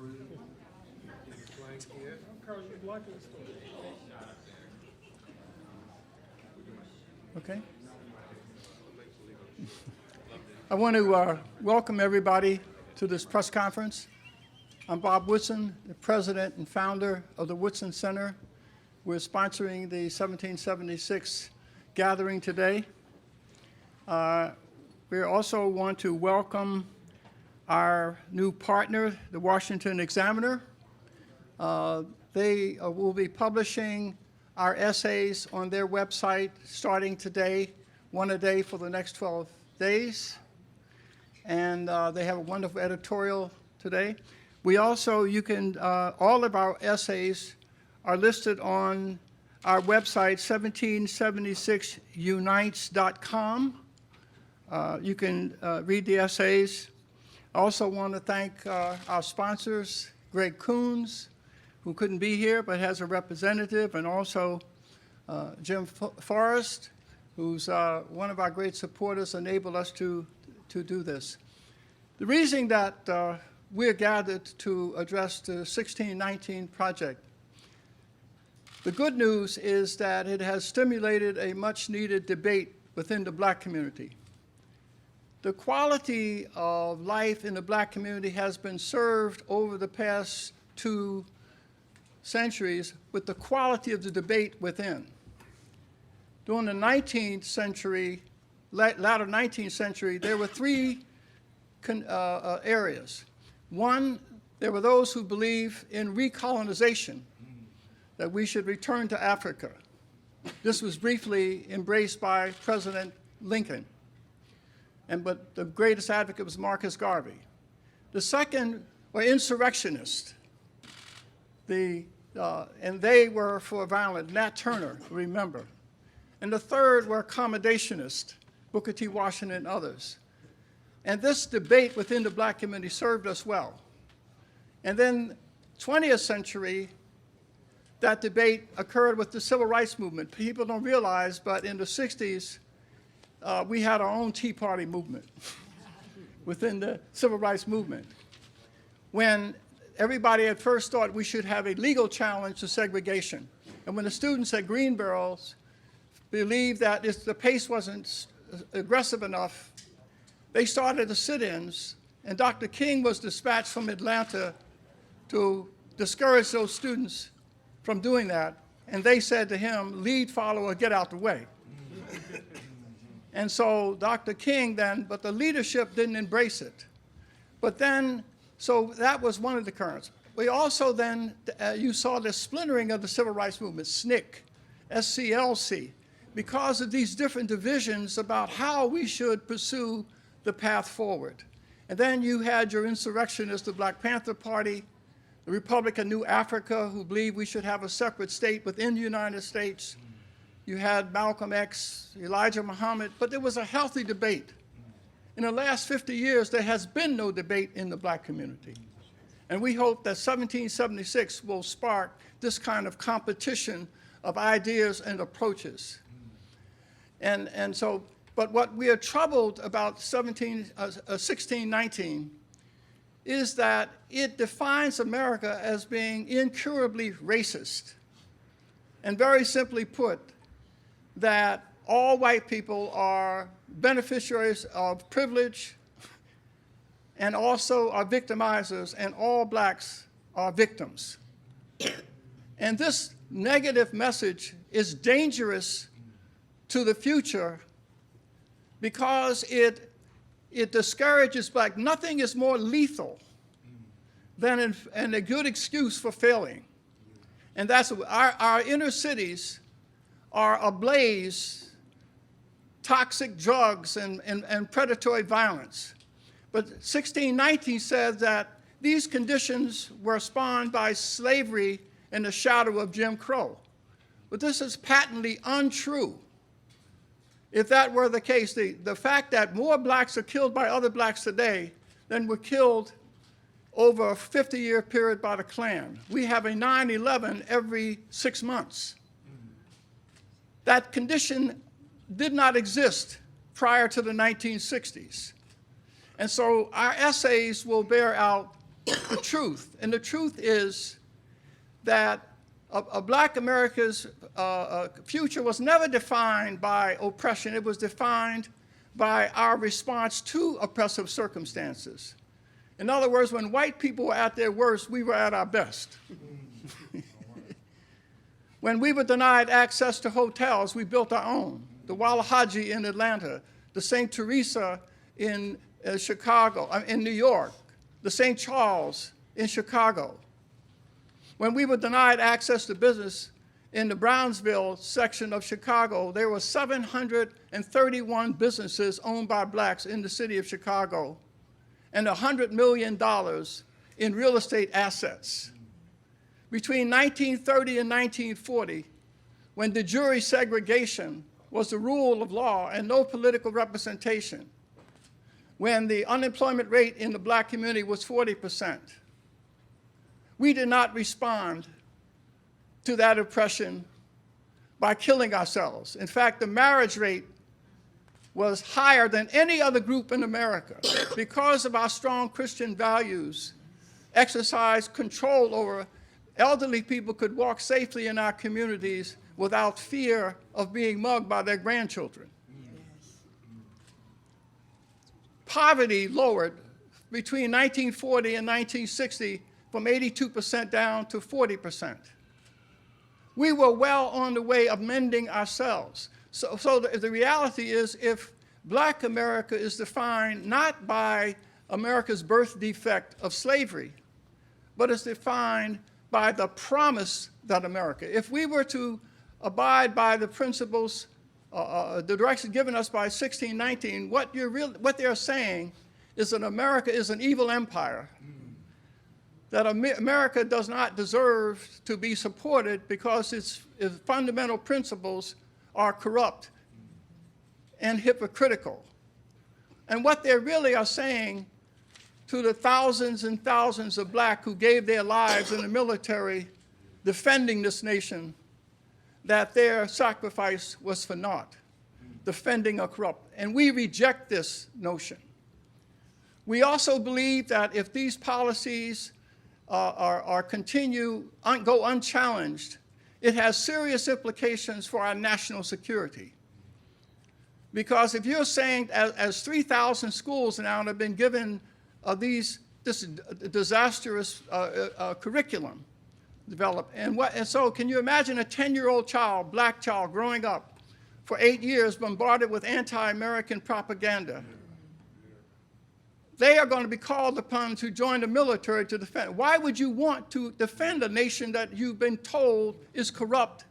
Okay. I want to welcome everybody to this press conference. I'm Bob Woodson, the president and founder of the Woodson Center. We're sponsoring the 1776 gathering today. We also want to welcome our new partner, the Washington Examiner. They will be publishing our essays on their website starting today, one a day for the next 12 days. And they have a wonderful editorial today. We also, all of our essays are listed on our website, 1776unites.com. You can read the essays. I also want to thank our sponsors, Greg Coons, who couldn't be here but has a representative, and also Jim Forrest, who's one of our great supporters, enabled us to do this. The reason that we're gathered to address the 1619 project, the good news is that it has stimulated a much-needed debate within the black community. The quality of life in the black community has been served over the past 2 centuries with the quality of the debate within. During the 19th century, latter 19th century, there were 3 areas. One, there were those who believe in recolonization, that we should return to Africa. This was briefly embraced by President Lincoln, but the greatest advocate was Garvey. The second were insurrectionists. And they were for violence. Nat Turner, remember. And the third were accommodationists, Booker T. Washington and others. And this debate within the black community served us well. And then 20th century, that debate occurred with the civil rights movement. People don't realize, but in the 60s, we had our own Tea Party movement within the civil rights movement. When everybody at first thought we should have a legal challenge to segregation. And when the students at Greenboro believed that if the pace wasn't aggressive enough, they started the sit-ins, and Dr. King was dispatched from Atlanta to discourage those students from doing that. And they said to him, lead, follow, or get out the way. And so Dr. King then, but the leadership didn't embrace it. But then, so that was one of the currents. We also then, you saw the splintering of the civil rights movement, SNCC, SCLC, because of these different divisions about how we should pursue the path forward. And then you had your insurrectionists, the Black Panther Party, the Republic of New Africa, who believed we should have a separate state within the United States. You had Malcolm X, Elijah Muhammad, but there was a healthy debate. In the last 50 years, there has been no debate in the black community. And we hope that 1776 will spark this kind of competition of ideas and approaches. But what we are troubled about 1619 is that it defines America as being incurably racist. And very simply put, that all white people are beneficiaries of privilege and also are victimizers, and all blacks are victims. And this negative message is dangerous to the future because it discourages black. Nothing is more lethal than a good excuse for failing. And that's our inner cities are ablaze, toxic drugs and predatory violence. But 1619 says that these conditions were spawned by slavery and the shadow of Jim Crow. But this is patently untrue. If that were the case, the fact that more blacks are killed by other blacks today than were killed over a 50-year period by the Klan. We have a 9/11 every 6 months. That condition did not exist prior to the 1960s. And so our essays will bear out the truth. And the truth is that Black America's future was never defined by oppression. It was defined by our response to oppressive circumstances. In other words, when white people were at their worst, we were at our best. When we were denied access to hotels, we built our own. The Wallahaji in Atlanta, the St. Teresa in Chicago, in New York, the St. Charles in Chicago. When we were denied access to business in the Brownsville section of Chicago, there were 731 businesses owned by blacks in the city of Chicago and $100 million in real estate assets. Between 1930 and 1940, when de jure segregation was the rule of law and no political representation, when the unemployment rate in the black community was 40%, we did not respond to that oppression by killing ourselves. In fact, the marriage rate was higher than any other group in America because of our strong Christian values, exercise control over elderly people could walk safely in our communities without fear of being mugged by their grandchildren. Poverty lowered between 1940 and 1960 from 82% down to 40%. We were well on the way of mending ourselves. So the reality is, if Black America is defined not by America's birth defect of slavery, but is defined by the promise that America, if we were to abide by the principles, the direction given us by 1619, what they're saying is that America is an evil empire, that America does not deserve to be supported because its fundamental principles are corrupt and hypocritical. And what they really are saying to the thousands and thousands of black who gave their lives in the military defending this nation, that their sacrifice was for naught, defending a corrupt. And we reject this notion. We also believe that if these policies go unchallenged, it has serious implications for our national security. Because if you're saying as 3,000 schools now have been given this disastrous curriculum developed, and so can you imagine a 10-year-old child, black child, growing up for 8 years bombarded with anti-American propaganda? They are going to be called upon to join the military to defend. Why would you want to defend a nation that you've been told is corrupt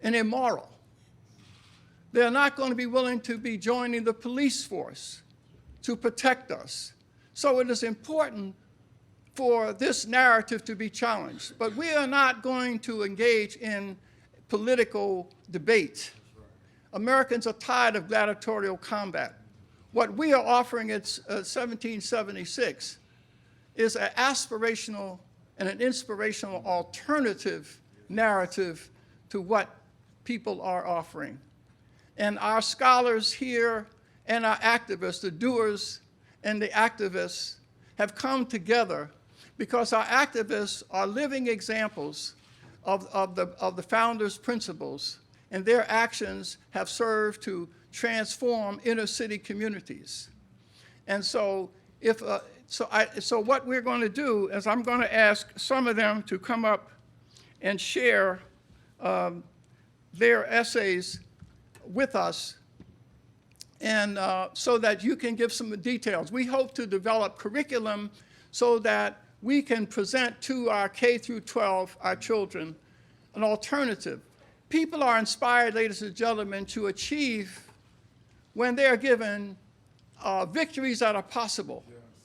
and immoral? They're not going to be willing to be joining the police force to protect us. So it is important for this narrative to be challenged. But we are not going to engage in political debate. Americans are tired of gladiatorial combat. What we are offering at 1776 is an aspirational and an inspirational alternative narrative to what people are offering. And our scholars here and our activists, the doers and the activists, have come together because our activists are living examples of the founders' principles, and their actions have served to transform inner city communities. And so so what we're going to do is I'm going to ask some of them to come up and share their essays with us, and so that you can give some details. We hope to develop curriculum so that we can present to our K through 12, our children, an alternative. People are inspired, ladies and gentlemen, to achieve when they are given victories that are possible,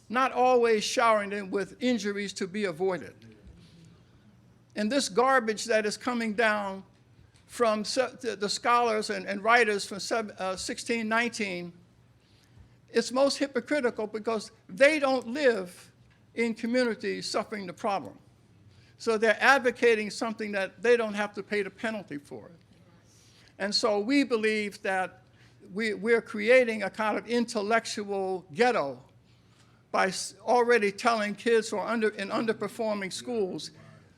not always showering them with injuries to be avoided. And this garbage that is coming down from the scholars and writers from 1619, it's most hypocritical because they don't live in communities suffering the problem. So they're advocating something that they don't have to pay the penalty for. And so we believe that we're creating a kind of intellectual ghetto by already telling kids who are in underperforming schools,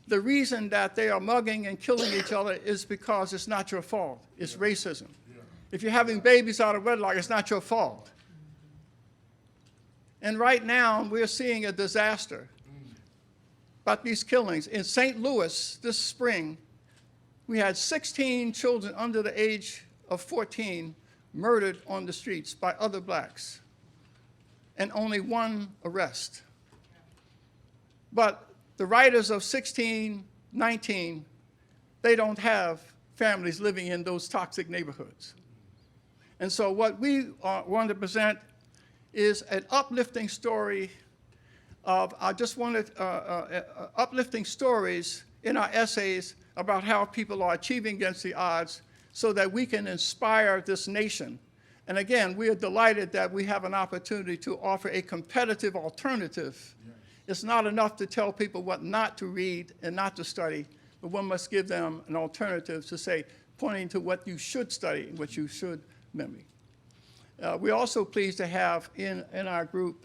the reason that they are mugging and killing each other is because it's not your fault. It's racism. If you're having babies out of wedlock, it's not your fault. And right now, we're seeing a disaster about these killings. In St. Louis this spring, we had 16 children under the age of 14 murdered on the streets by other blacks, and only one arrest. But the writers of 1619, they don't have families living in those toxic neighborhoods. And so what we want to present is an uplifting story of, I just wanted uplifting stories in our essays about how people are achieving against the odds so that we can inspire this nation. And again, we are delighted that we have an opportunity to offer a competitive alternative. Yes. It's not enough to tell people what not to read and not to study, but one must give them an alternative to say, pointing to what you should study and what you should memory. We're also pleased to have in our group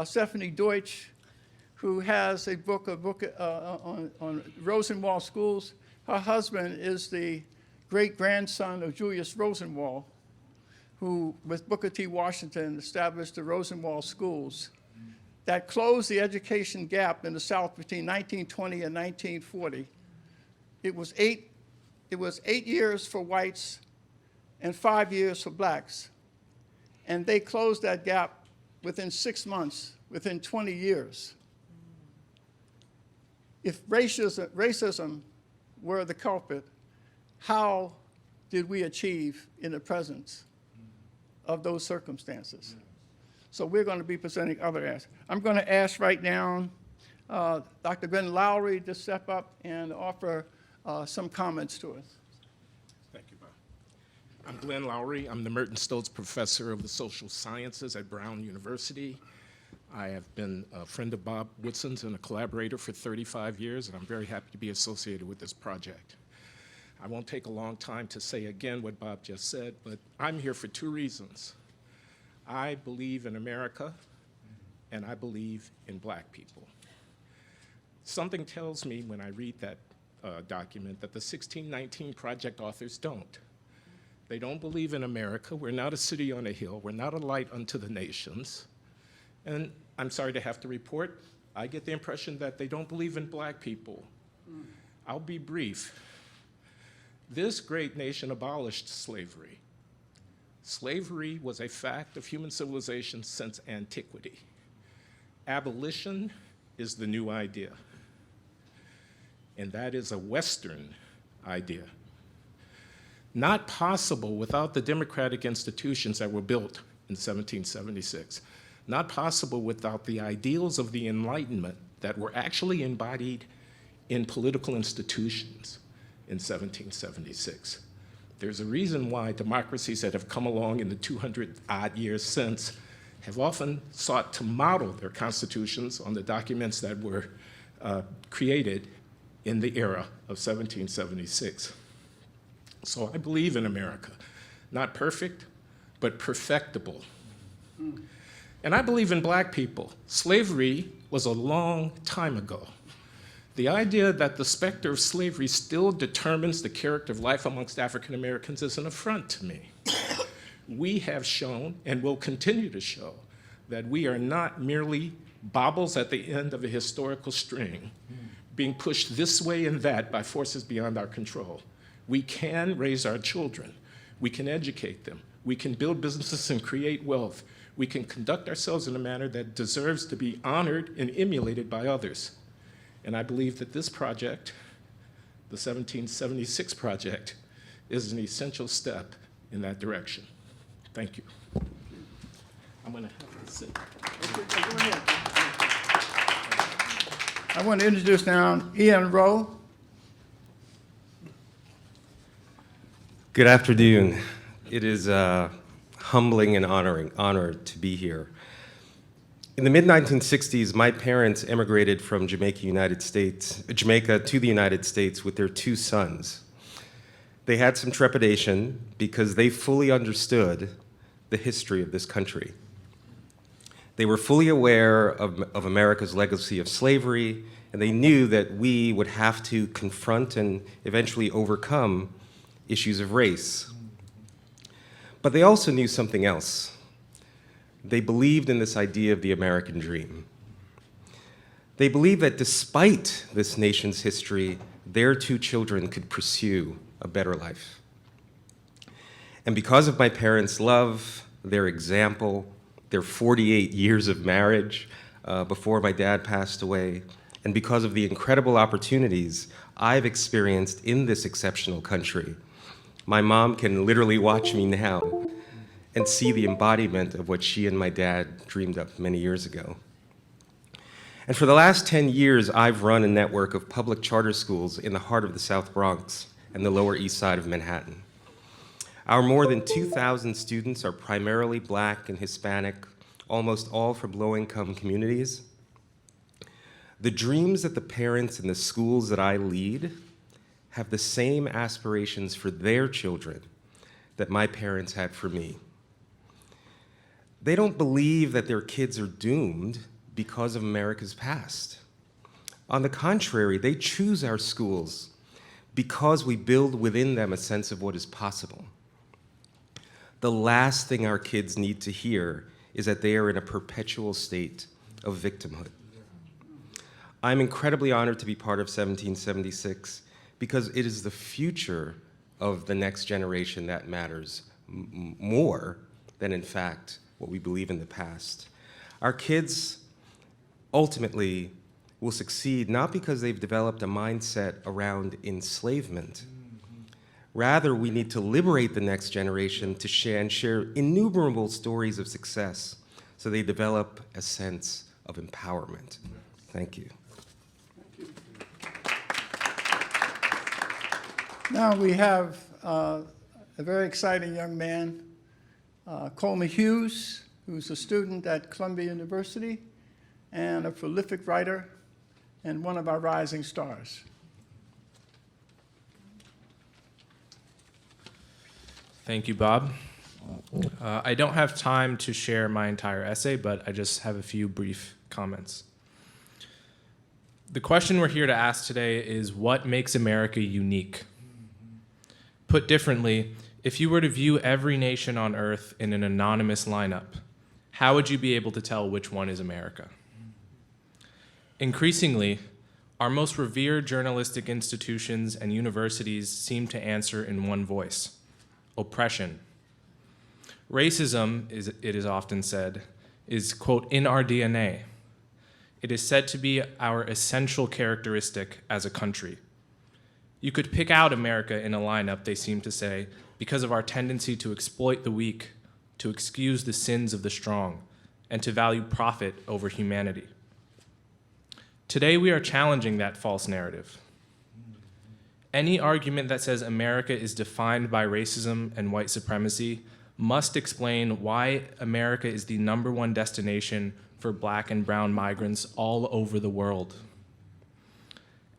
Stephanie Deutsch, who has a book on Rosenwald schools. Her husband is the great-grandson of Julius Rosenwald, who, with Booker T. Washington, established the Rosenwald schools that closed the education gap in the South between 1920 and 1940. It was 8 years for whites and 5 years for blacks. And they closed that gap within 6 months, within 20 years. If racism were the culprit, how did we achieve in the presence of those circumstances? So we're going to be presenting other answers. I'm going to ask right now Dr. Glenn Loury to step up and offer some comments to us. Thank you, Bob. I'm Glenn Loury. I'm the Merton Stoltz Professor of the Social Sciences at Brown University. I have been a friend of Bob Woodson's and a collaborator for 35 years, and I'm very happy to be associated with this project. I won't take a long time to say again what Bob just said, but I'm here for two reasons. I believe in America, and I believe in black people. Something tells me when I read that document that the 1619 Project authors don't. They don't believe in America. We're not a city on a hill. We're not a light unto the nations. And I'm sorry to have to report, I get the impression that they don't believe in black people. I'll be brief. This great nation abolished slavery. Slavery was a fact of human civilization since antiquity. Abolition is the new idea. And that is a Western idea. Not possible without the democratic institutions that were built in 1776. Not possible without the ideals of the Enlightenment that were actually embodied in political institutions in 1776. There's a reason why democracies that have come along in the 200-odd years since have often sought to model their constitutions on the documents that were created in the era of 1776. So I believe in America. Not perfect, but perfectible. And I believe in black people. Slavery was a long time ago. The idea that the specter of slavery still determines the character of life amongst African Americans is an affront to me. We have shown, and will continue to show, that we are not merely baubles at the end of a historical string, being pushed this way and that by forces beyond our control. We can raise our children. We can educate them. We can build businesses and create wealth. We can conduct ourselves in a manner that deserves to be honored and emulated by others. And I believe that this project, the 1776 project, is an essential step in that direction. Thank you. I'm going to have to sit. Okay, go ahead. I want to introduce now Ian Rowe. Good afternoon. It is humbling and honored to be here. In the mid-1960s, my parents emigrated from Jamaica to the United States with their two sons. They had some trepidation because they fully understood the history of this country. They were fully aware of America's legacy of slavery, and they knew that we would have to confront and eventually overcome issues of race. But they also knew something else. They believed in this idea of the American dream. They believed that despite this nation's history, their two children could pursue a better life. And because of my parents' love, their example, their 48 years of marriage before my dad passed away, and because of the incredible opportunities I've experienced in this exceptional country, my mom can literally watch me now and see the embodiment of what she and my dad dreamed up many years ago. And for the last 10 years, I've run a network of public charter schools in the heart of the South Bronx and the Lower East Side of Manhattan. Our more than 2,000 students are primarily Black and Hispanic, almost all from low-income communities. The dreams that the parents in the schools that I lead have the same aspirations for their children that my parents had for me. They don't believe that their kids are doomed because of America's past. On the contrary, they choose our schools because we build within them a sense of what is possible. The last thing our kids need to hear is that they are in a perpetual state of victimhood. I'm incredibly honored to be part of 1776 because it is the future of the next generation that matters more than, in fact, what we believe in the past. Our kids ultimately will succeed not because they've developed a mindset around enslavement. Rather, we need to liberate the next generation to share innumerable stories of success so they develop a sense of empowerment. Thank you. Now we have a very exciting young man, Coleman Hughes, who's a student at Columbia University and a prolific writer and one of our rising stars. Thank you, Bob. I don't have time to share my entire essay, but I just have a few brief comments. The question we're here to ask today is, what makes America unique? Put differently, if you were to view every nation on Earth in an anonymous lineup, how would you be able to tell which one is America? Increasingly, our most revered journalistic institutions and universities seem to answer in one voice: oppression. Racism, it is often said, is, quote, in our DNA. It is said to be our essential characteristic as a country. You could pick out America in a lineup, they seem to say, because of our tendency to exploit the weak, to excuse the sins of the strong, and to value profit over humanity. Today, we are challenging that false narrative. Any argument that says America is defined by racism and white supremacy must explain why America is the #1 destination for Black and brown migrants all over the world.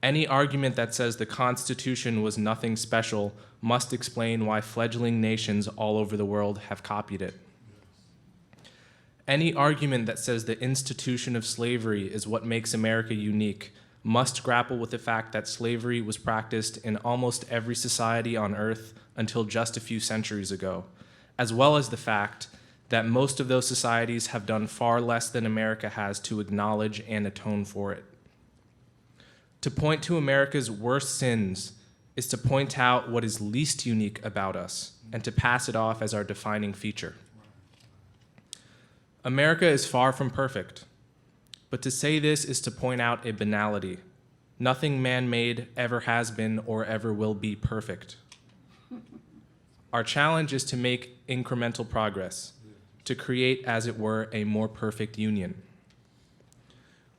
Any argument that says the Constitution was nothing special must explain why fledgling nations all over the world have copied it. Any argument that says the institution of slavery is what makes America unique must grapple with the fact that slavery was practiced in almost every society on Earth until just a few centuries ago, as well as the fact that most of those societies have done far less than America has to acknowledge and atone for it. To point to America's worst sins is to point out what is least unique about us and to pass it off as our defining feature. America is far from perfect, but to say this is to point out a banality. Nothing man-made ever has been or ever will be perfect. Our challenge is to make incremental progress, to create, as it were, a more perfect union.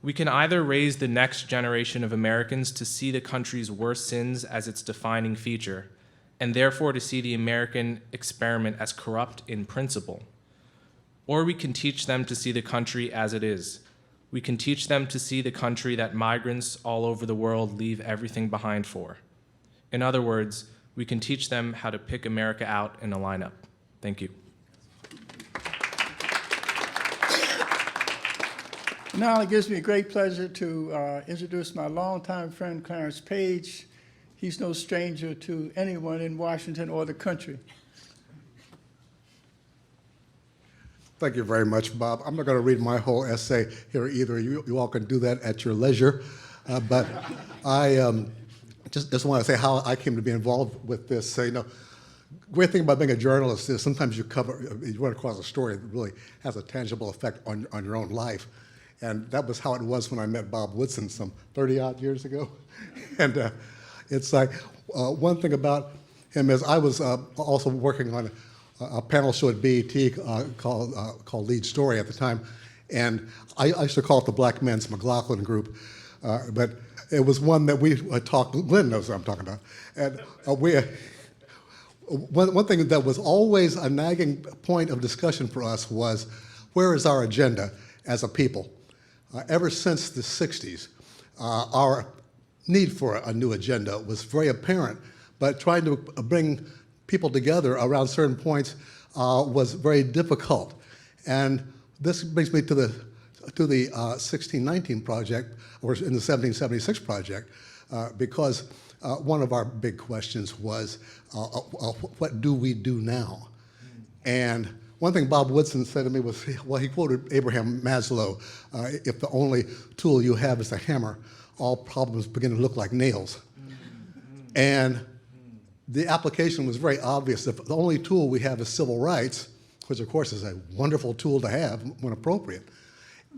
We can either raise the next generation of Americans to see the country's worst sins as its defining feature, and therefore to see the American experiment as corrupt in principle, or we can teach them to see the country as it is. We can teach them to see the country that migrants all over the world leave everything behind for. In other words, we can teach them how to pick America out in a lineup. Thank you. Now it gives me great pleasure to introduce my longtime friend, Clarence Page. He's no stranger to anyone in Washington or the country. Thank you very much, Bob. I'm not going to read my whole essay here either. You all can do that at your leisure. But I just want to say how I came to be involved with this. You know, great thing about being a journalist is sometimes you run across a story that really has a tangible effect on your own life. And that was how it was when I met Bob Woodson some 30-odd years ago. And it's like, one thing about him is I was also working on a panel show at BET called Lead Story at the time. And I used to call it the Black Men's McLaughlin Group. But it was one that we talked, Glenn knows what I'm talking about. And one thing that was always a nagging point of discussion for us was, where is our agenda as a people? Ever since the 60s, our need for a new agenda was very apparent, but trying to bring people together around certain points was very difficult. And this brings me to the 1619 project, or in the 1776 project, because one of our big questions was, what do we do now? And one thing Bob Woodson said to me was, well, he quoted Abraham Maslow, if the only tool you have is a hammer, all problems begin to look like nails. And the application was very obvious. If the only tool we have is civil rights, which of course is a wonderful tool to have when appropriate,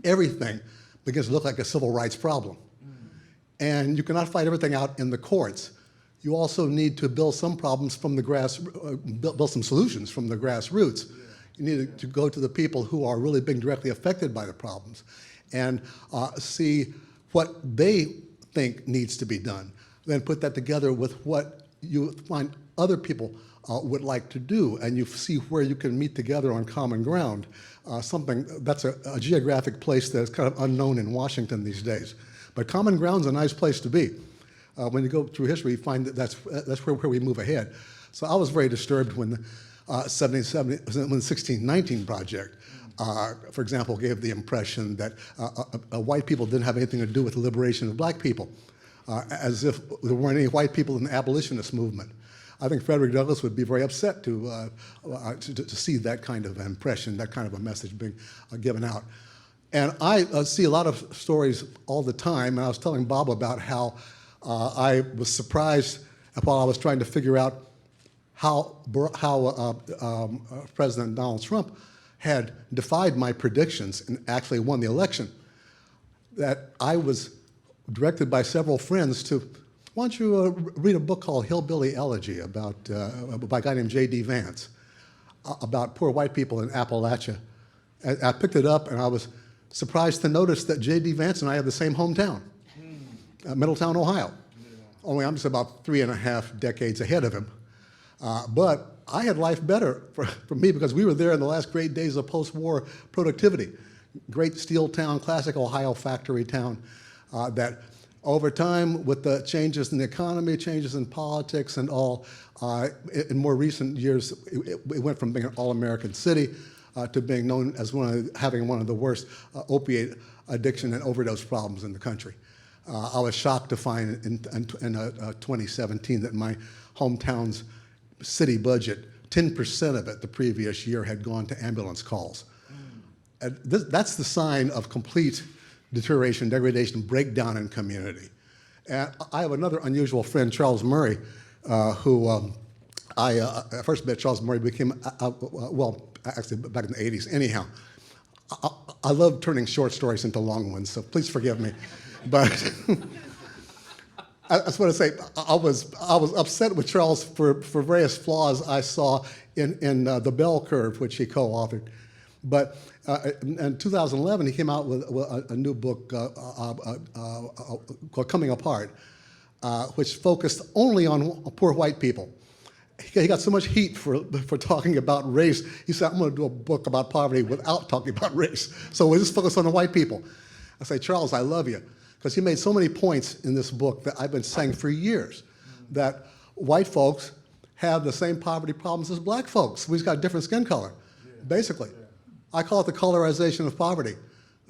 everything begins to look like a civil rights problem. And you cannot fight everything out in the courts. You also need to build some problems from the build some solutions from the grassroots. You need to go to the people who are really being directly affected by the problems and see what they think needs to be done. Then put that together with what you find other people would like to do, and you see where you can meet together on common ground, something that's a geographic place that's kind of unknown in Washington these days. But common ground's a nice place to be. When you go through history, you find that that's where we move ahead. So I was very disturbed when the 1619 project, for example, gave the impression that white people didn't have anything to do with the liberation of black people, as if there weren't any white people in the abolitionist movement. I think Frederick Douglass would be very upset to see that kind of impression, that kind of a message being given out. And I see a lot of stories all the time, and I was telling Bob about how I was surprised while I was trying to figure out how President Donald Trump had defied my predictions and actually won the election, that I was directed by several friends to, why don't you read a book called Hillbilly Elegy by a guy named J.D. Vance, about poor white people in Appalachia. And I picked it up, and I was surprised to notice that J.D. Vance and I have the same hometown, Middletown, Ohio. Only I'm just about 3.5 decades ahead of him. But I had life better for me because we were there in the last great days of post-war productivity. Great steel town, classic Ohio factory town that over time, with the changes in the economy, changes in politics and all, in more recent years, it went from being an all-American city to being known as having one of the worst opiate addiction and overdose problems in the country. I was shocked to find in 2017 that my hometown's city budget, 10% of it the previous year had gone to ambulance calls. And that's the sign of complete deterioration, degradation, breakdown in community. And I have another unusual friend, Charles Murray, who I first met Charles Murray, became, well, actually back in the 80s. Anyhow, I love turning short stories into long ones, so please forgive me. But I just want to say, I was upset with Charles for various flaws I saw in The Bell Curve, which he co-authored. But in 2011, he came out with a new book called Coming Apart, which focused only on poor white people. He got so much heat for talking about race. He said, I'm going to do a book about poverty without talking about race. So we'll just focus on the white people. I say, Charles, I love you. Because he made so many points in this book that I've been saying for years, that white folks have the same poverty problems as black folks. We just got a different skin color, basically. I call it the colorization of poverty.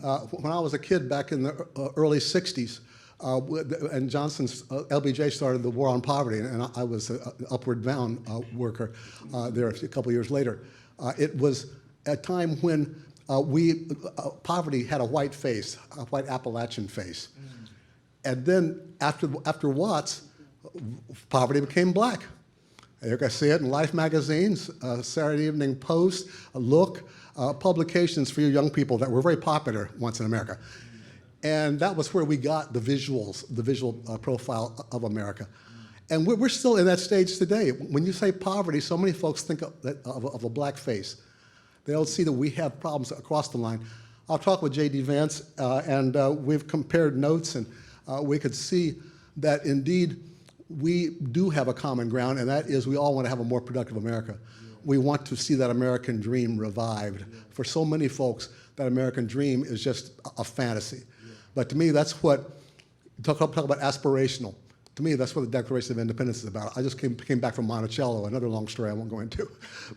when I was a kid back in the early 60s, and Johnson's LBJ started the War on Poverty, and I was an upward bound worker there a couple years later. It was a time when poverty had a white face, a white Appalachian face. And then after Watts, poverty became black. You can see it in Life magazines, Saturday Evening Post, Look, publications for you young people that were very popular once in America. And that was where we got the visuals, the visual profile of America. And we're still in that stage today. When you say poverty, so many folks think of a black face. They don't see that we have problems across the line. I'll talk with J.D. Vance, and we've compared notes, and we could see that indeed we do have a common ground, and that is we all want to have a more productive America. We want to see that American dream revived. For so many folks, that American dream is just a fantasy. But to me, that's what, talk about aspirational. To me, that's what the Declaration of Independence is about. I just came back from Monticello, another long story I won't go into.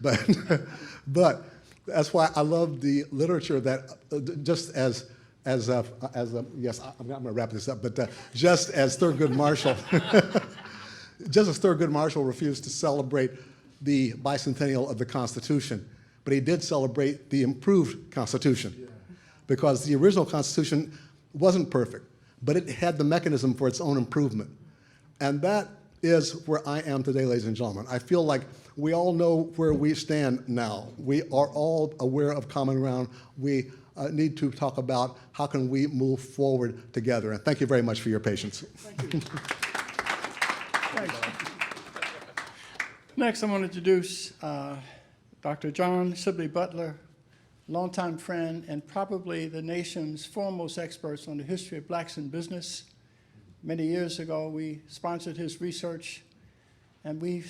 But that's why I love the literature that just as yes, I'm going to wrap this up, but just as Thurgood Marshall, just as Thurgood Marshall refused to celebrate the bicentennial of the Constitution, but he did celebrate the improved Constitution, because the original Constitution wasn't perfect, but it had the mechanism for its own improvement. And that is where I am today, ladies and gentlemen. I feel like we all know where we stand now. We are all aware of common ground. We need to talk about how can we move forward together. And thank you very much for your patience. Thank you. Thanks. Next, I want to introduce Dr. John Sibley Butler, longtime friend and probably the nation's foremost experts on the history of blacks in business. Many years ago, we sponsored his research, and we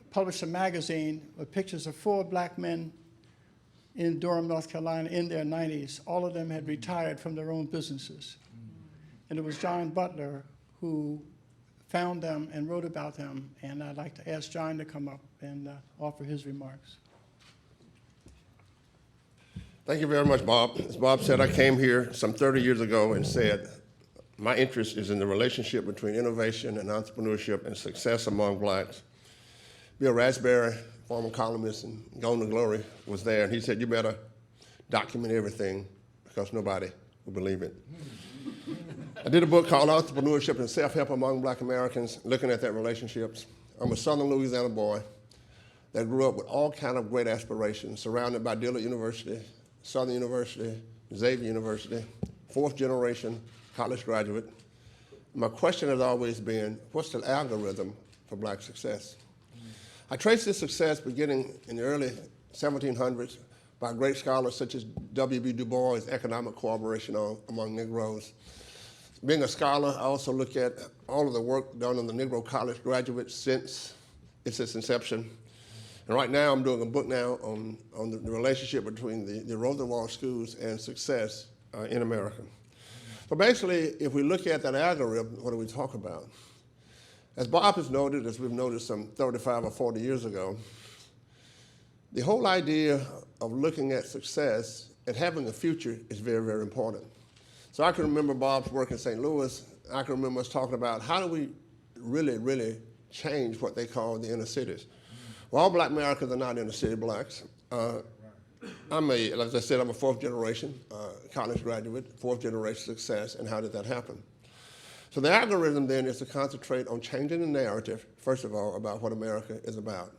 published a magazine with pictures of 4 black men in Durham, North Carolina, in their 90s. All of them had retired from their own businesses. And it was John Butler who found them and wrote about them. And I'd like to ask John to come up and offer his remarks. Thank you very much, Bob. As Bob said, I came here some 30 years ago and said, my interest is in the relationship between innovation and entrepreneurship and success among blacks. Bill Raspberry, former columnist and gone to glory, was there, and he said, you better document everything because nobody will believe it. I did a book called Entrepreneurship and Self-Help Among Black Americans, looking at that relationships. I'm a Southern Louisiana boy that grew up with all kind of great aspirations, surrounded by Dillard University, Southern University, Xavier University, 4th generation college graduate. My question has always been, what's the algorithm for black success? I traced this success beginning in the early 1700s by great scholars such as W.B. Du Bois' economic cooperation among Negroes. Being a scholar, I also look at all of the work done on the Negro college graduates since its inception. And right now, I'm doing a book now on the relationship between the Roosevelt schools and success in America. So basically, if we look at that algorithm, what do we talk about? As Bob has noted, as we've noted some 35 or 40 years ago, the whole idea of looking at success and having a future is very, very important. So I can remember Bob's work in St. Louis. I can remember us talking about how do we really, really change what they call the inner cities. Well, all black Americans are not inner city blacks. Like I said, I'm a 4th generation college graduate, 4th generation success, and how did that happen? So the algorithm then is to concentrate on changing the narrative, first of all, about what America is about.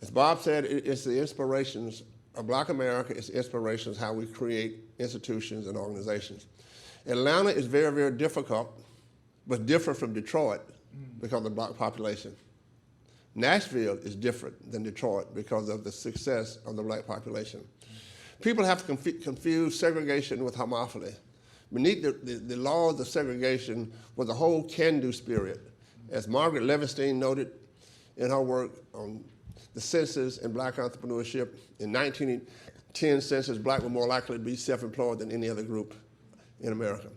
As Bob said, it's the inspirations of black America, it's inspirations how we create institutions and organizations. Atlanta is very, very difficult, but different from Detroit because of the black population. Nashville is different than Detroit because of the success of the black population. People have to confuse segregation with homophily. Beneath the laws of segregation was a whole can-do spirit. As Margaret Levenstein noted in her work on the census and black entrepreneurship, in 1910 census, black were more likely to be self-employed than any other group in America.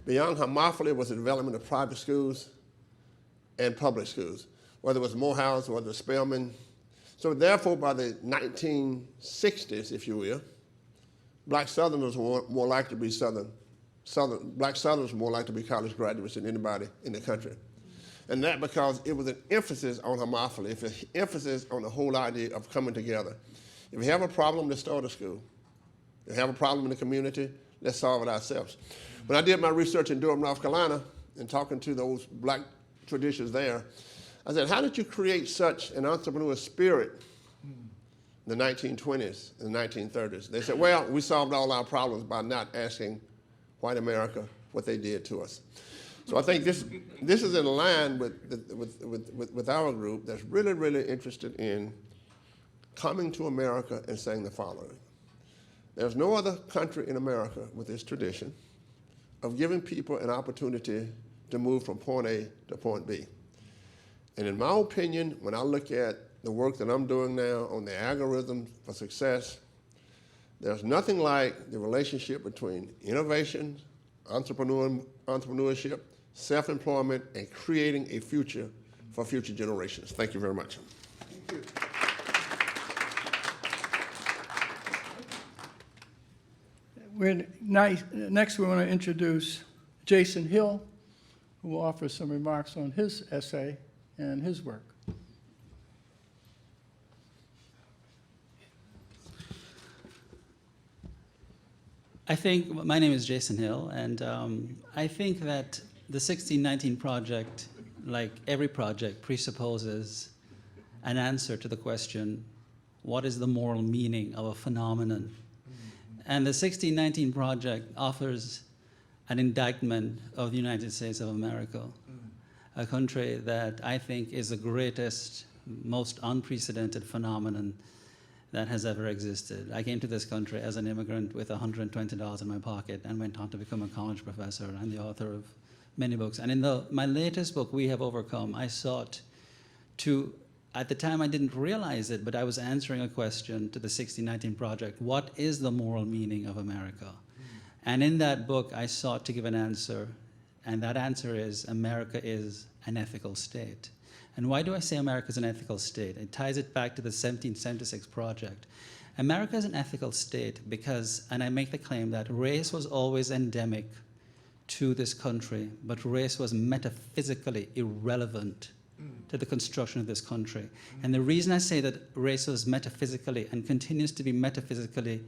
Beyond homophily was the development of private schools and public schools, whether it was Morehouse, whether it was Spelman. So therefore, by the 1960s, if you will, black Southerners were more likely to be black Southerners were more likely to be college graduates than anybody in the country. And that because it was an emphasis on homophily, an emphasis on the whole idea of coming together. If you have a problem, let's start a school. If you have a problem in the community, let's solve it ourselves. When I did my research in Durham, North Carolina, and talking to those black traditions there, I said, how did you create such an entrepreneurial spirit in the 1920s and the 1930s? They said, well, we solved all our problems by not asking white America what they did to us. So I think this is in line with our group that's really, really interested in coming to America and saying the following. There's no other country in America with this tradition of giving people an opportunity to move from point A to point B. And in my opinion, when I look at the work that I'm doing now on the algorithm for success, there's nothing like the relationship between innovation, entrepreneurship, self-employment, and creating a future for future generations. Thank you very much. Thank you. Next, we want to introduce Jason Hill, who will offer some remarks on his essay and his work. I think, my name is Jason Hill, and I think that the 1619 Project, like every project, presupposes an answer to the question, what is the moral meaning of a phenomenon? And the 1619 Project offers an indictment of the United States of America, a country that I think is the greatest, most unprecedented phenomenon that has ever existed. I came to this country as an immigrant with $120 in my pocket and went on to become a college professor and the author of many books. And in my latest book, We Have Overcome, I sought to, at the time I didn't realize it, but I was answering a question to the 1619 Project, what is the moral meaning of America? And in that book, I sought to give an answer, and that answer is America is an ethical state. And why do I say America is an ethical state? It ties it back to the 1776 Project. America is an ethical state because, and I make the claim that race was always endemic to this country, but race was metaphysically irrelevant to the construction of this country. And the reason I say that race was metaphysically and continues to be metaphysically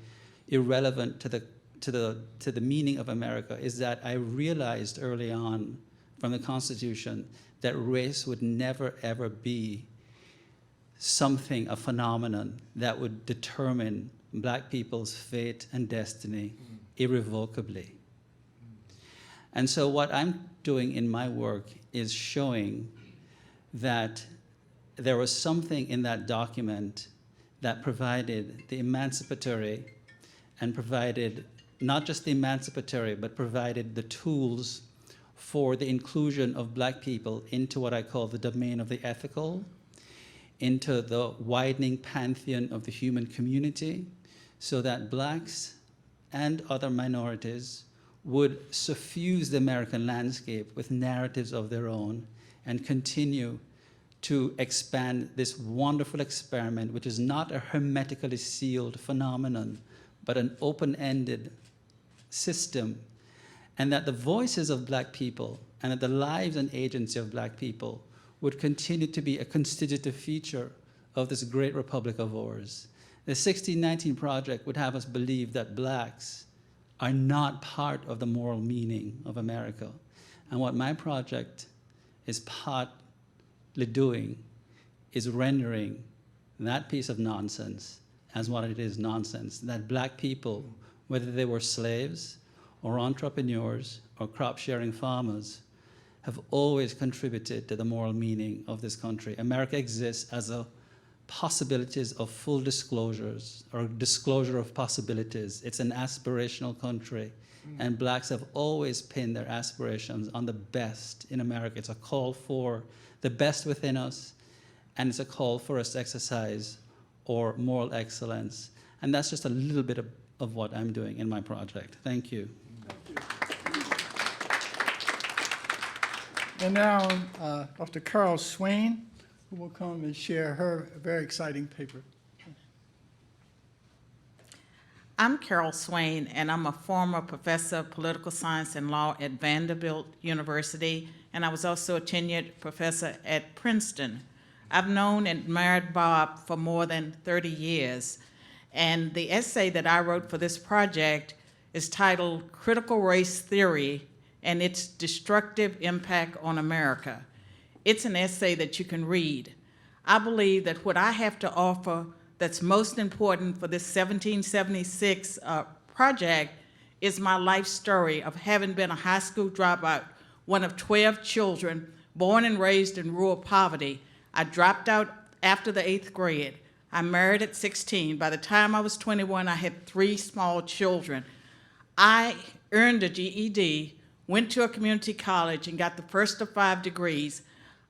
irrelevant to the meaning of America is that I realized early on from the Constitution that race would never, ever be something, a phenomenon that would determine black people's fate and destiny irrevocably. And so what I'm doing in my work is showing that there was something in that document that provided the emancipatory and provided not just the emancipatory, but provided the tools for the inclusion of black people into what I call the domain of the ethical, into the widening pantheon of the human community, so that blacks and other minorities would suffuse the American landscape with narratives of their own and continue to expand this wonderful experiment, which is not a hermetically sealed phenomenon, but an open-ended system, and that the voices of black people and that the lives and agency of black people would continue to be a constitutive feature of this great republic of ours. The 1619 Project would have us believe that blacks are not part of the moral meaning of America. And what my project is partly doing is rendering that piece of nonsense as what it is, nonsense, that black people, whether they were slaves or entrepreneurs or crop-sharing farmers, have always contributed to the moral meaning of this country. America exists as a possibilities of full disclosures or disclosure of possibilities. It's an aspirational country, and blacks have always pinned their aspirations on the best in America. It's a call for the best within us, and it's a call for us to exercise or moral excellence. And that's just a little bit of what I'm doing in my project. Thank you. And now, Dr. Carol Swain, who will come and share her very exciting paper. I'm Carol Swain, and I'm a former professor of political science and law at Vanderbilt University, and I was also a tenured professor at Princeton. I've known and admired Bob for more than 30 years, and the essay that I wrote for this project is titled Critical Race Theory and Its Destructive Impact on America. It's an essay that you can read. I believe that what I have to offer that's most important for this 1776 project is my life story of having been a high school dropout, one of 12 children, born and raised in rural poverty. I dropped out after the 8th grade. I married at 16. By the time I was 21, I had 3 small children. I earned a GED, went to a community college, and got the first of 5 degrees.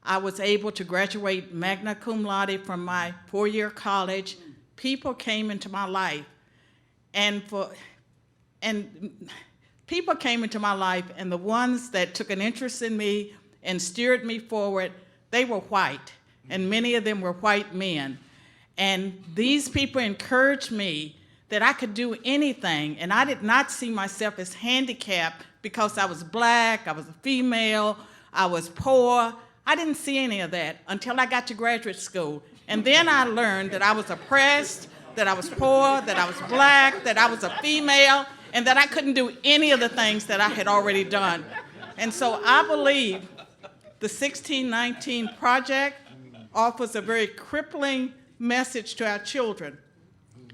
I was able to graduate magna cum laude from my 4-year college. People came into my life, and people came into my life, and the ones that took an interest in me and steered me forward, they were white, and many of them were white men. And these people encouraged me that I could do anything, and I did not see myself as handicapped because I was black, I was a female, I was poor. I didn't see any of that until I got to graduate school. And then I learned that I was oppressed, that I was poor, that I was black, that I was a female, and that I couldn't do any of the things that I had already done. And so I believe the 1619 Project offers a very crippling message to our children.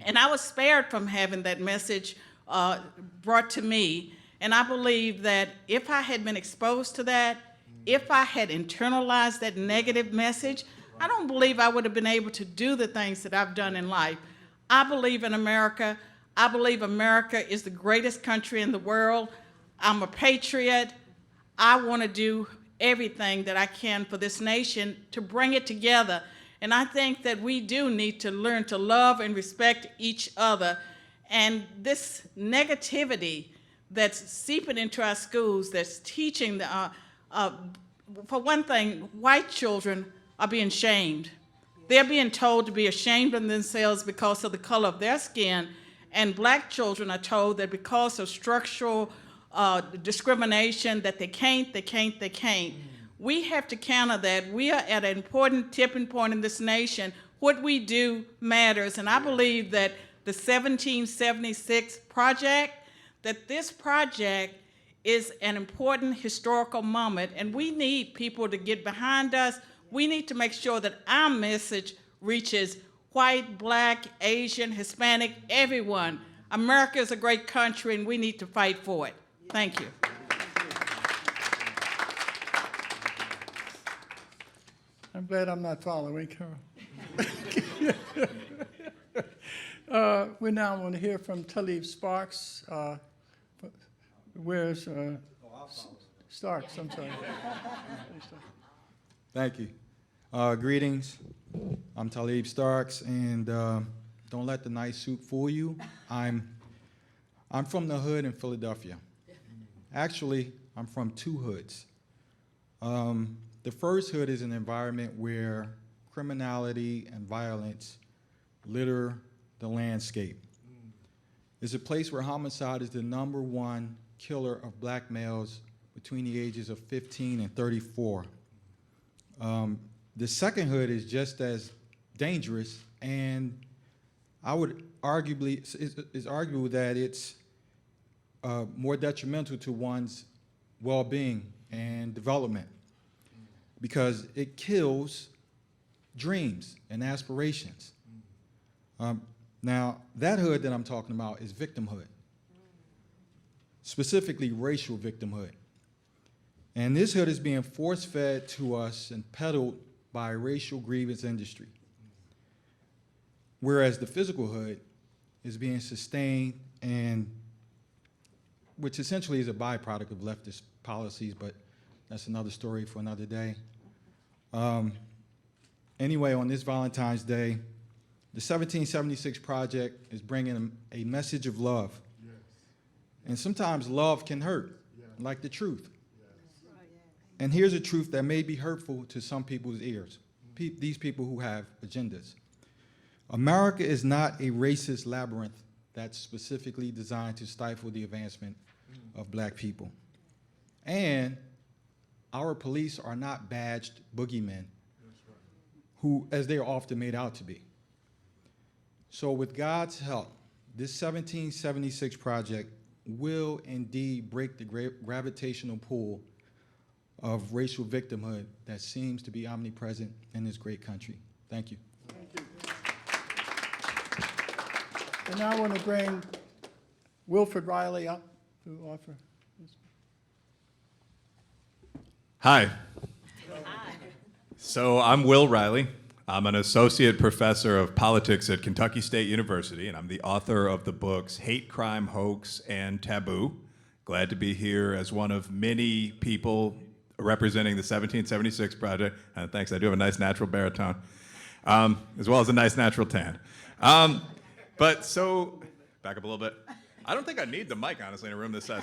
And I was spared from having that message brought to me. And I believe that if I had been exposed to that, if I had internalized that negative message, I don't believe I would have been able to do the things that I've done in life. I believe in America. I believe America is the greatest country in the world. I'm a patriot. I want to do everything that I can for this nation to bring it together. And I think that we do need to learn to love and respect each other. And this negativity that's seeping into our schools, that's teaching for one thing, white children are being shamed. They're being told to be ashamed of themselves because of the color of their skin, and black children are told that because of structural discrimination that they can't. We have to counter that. We are at an important tipping point in this nation. What we do matters, and I believe that the 1776 project, that this project is an important historical moment, and we need people to get behind us. We need to make sure that our message reaches white, black, Asian, Hispanic, everyone. America is a great country, and we need to fight for it. Thank you. I'm glad I'm not following, Carol. We now want to hear from Taleeb Starkes. Where's Starkes? I'm sorry. Thank you. Greetings. I'm Taleeb Starkes, and don't let the nice suit fool you. I'm from the hood in Philadelphia. Actually, I'm from 2 hoods. The first hood is an environment where criminality and violence litter the landscape. It's a place where homicide is the #1 killer of black males between the ages of 15 and 34. The second hood is just as dangerous, and I would it's arguable that it's more detrimental to one's well-being and development because it kills dreams and aspirations. Now, that hood that I'm talking about is victimhood, specifically racial victimhood. And this hood is being force-fed to us and peddled by a racial grievance industry, whereas the physical hood is being sustained, and which essentially is a byproduct of leftist policies, but that's another story for another day. Anyway, on this Valentine's Day, the 1776 Project is bringing a message of love. Yes. And sometimes love can hurt, like the truth. Yes. And here's a truth that may be hurtful to some people's ears, these people who have agendas. America is not a racist labyrinth that's specifically designed to stifle the advancement of black people. And our police are not badged boogeymen who, as they are often made out to be. So with God's help, this 1776 project will indeed break the gravitational pull of racial victimhood that seems to be omnipresent in this great country. Thank you. Thank you. And now I want to bring Wilfred Reilly up to offer. Hi. So I'm Will Reilly. I'm an associate professor of politics at Kentucky State University, and I'm the author of the books Hate, Crime, Hoax, and Taboo. Glad to be here as one of many people representing the 1776 project. Thanks, I do have a nice natural baritone, as well as a nice natural tan. But so, back up a little bit. I don't think I need the mic, honestly, in a room this size.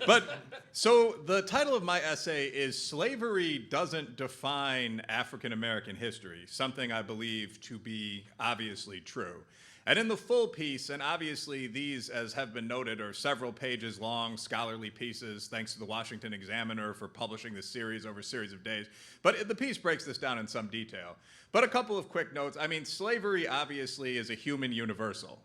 But so the title of my essay is Slavery Doesn't Define African American History, something I believe to be obviously true. And in the full piece, and obviously these, as have been noted, are several pages long scholarly pieces, thanks to the Washington Examiner for publishing this series over a series of days. But the piece breaks this down in some detail. But a couple of quick notes. I mean, slavery obviously is a human universal.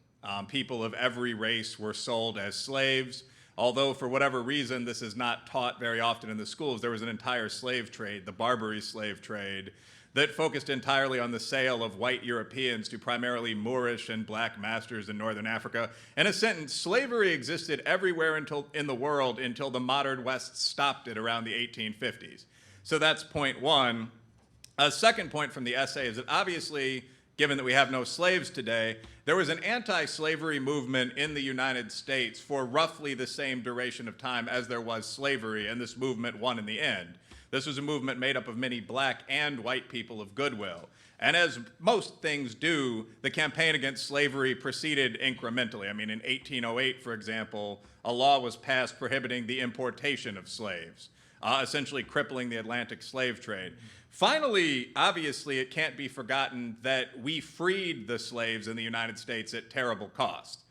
People of every race were sold as slaves. Although for whatever reason this is not taught very often in the schools, there was an entire slave trade, the Barbary slave trade, that focused entirely on the sale of white Europeans to primarily Moorish and black masters in northern Africa. In a sentence, slavery existed everywhere in the world until the modern West stopped it around the 1850s. So that's point one. A second point from the essay is that obviously, given that we have no slaves today, there was an anti-slavery movement in the United States for roughly the same duration of time as there was slavery, and this movement won in the end. This was a movement made up of many black and white people of goodwill. And as most things do, the campaign against slavery proceeded incrementally. I mean, in 1808, for example, a law was passed prohibiting the importation of slaves, essentially crippling the Atlantic slave trade. Finally, obviously, it can't be forgotten that we freed the slaves in the United States at terrible cost.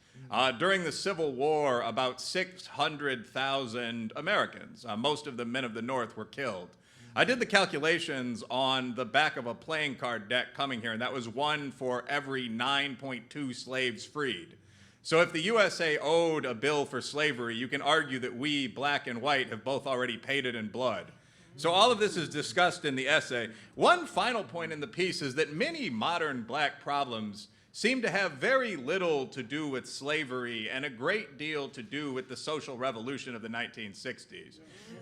During the Civil War, about 600,000 Americans, most of the men of the North, were killed. I did the calculations on the back of a playing card deck coming here, and that was one for every 9.2 slaves freed. So if the USA owed a bill for slavery, you can argue that we, black and white, have both already paid it in blood. So all of this is discussed in the essay. One final point in the piece is that many modern black problems seem to have very little to do with slavery and a great deal to do with the social revolution of the 1960s.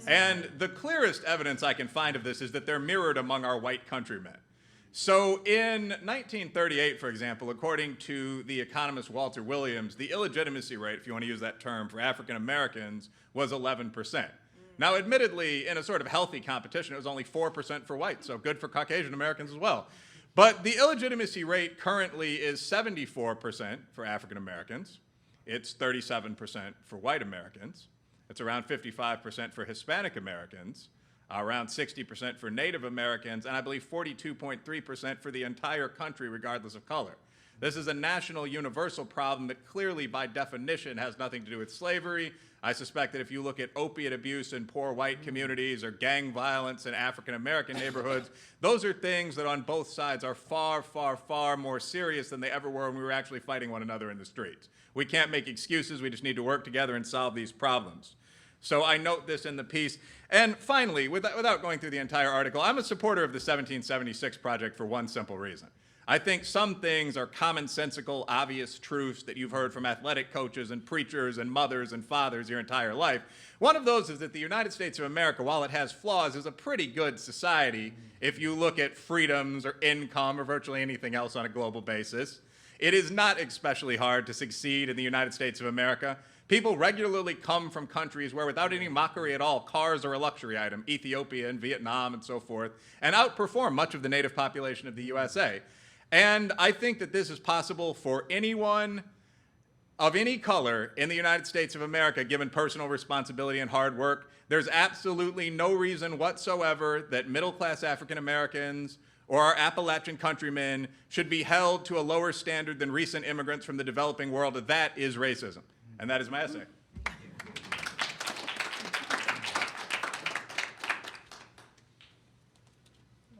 And the clearest evidence I can find of this is that they're mirrored among our white countrymen. So in 1938, for example, according to the economist Walter Williams, the illegitimacy rate, if you want to use that term, for African Americans was 11%. Now, admittedly, in a sort of healthy competition, it was only 4% for whites, so good for Caucasian Americans as well. But the illegitimacy rate currently is 74% for African Americans. It's 37% for white Americans. It's around 55% for Hispanic Americans, around 60% for Native Americans, and I believe 42.3% for the entire country, regardless of color. This is a national universal problem that clearly, by definition, has nothing to do with slavery. I suspect that if you look at opiate abuse in poor white communities or gang violence in African American neighborhoods, those are things that on both sides are far, far, far more serious than they ever were when we were actually fighting one another in the streets. We can't make excuses. We just need to work together and solve these problems. So I note this in the piece. And finally, without going through the entire article, I'm a supporter of the 1776 project for one simple reason. I think some things are commonsensical, obvious truths that you've heard from athletic coaches and preachers and mothers and fathers your entire life. One of those is that the United States of America, while it has flaws, is a pretty good society if you look at freedoms or income or virtually anything else on a global basis. It is not especially hard to succeed in the United States of America. People regularly come from countries where, without any mockery at all, cars are a luxury item, Ethiopia and Vietnam and so forth, and outperform much of the native population of the USA. And I think that this is possible for anyone of any color in the United States of America, given personal responsibility and hard work. There's absolutely no reason whatsoever that middle-class African Americans or our Appalachian countrymen should be held to a lower standard than recent immigrants from the developing world. That is racism. And that is my essay.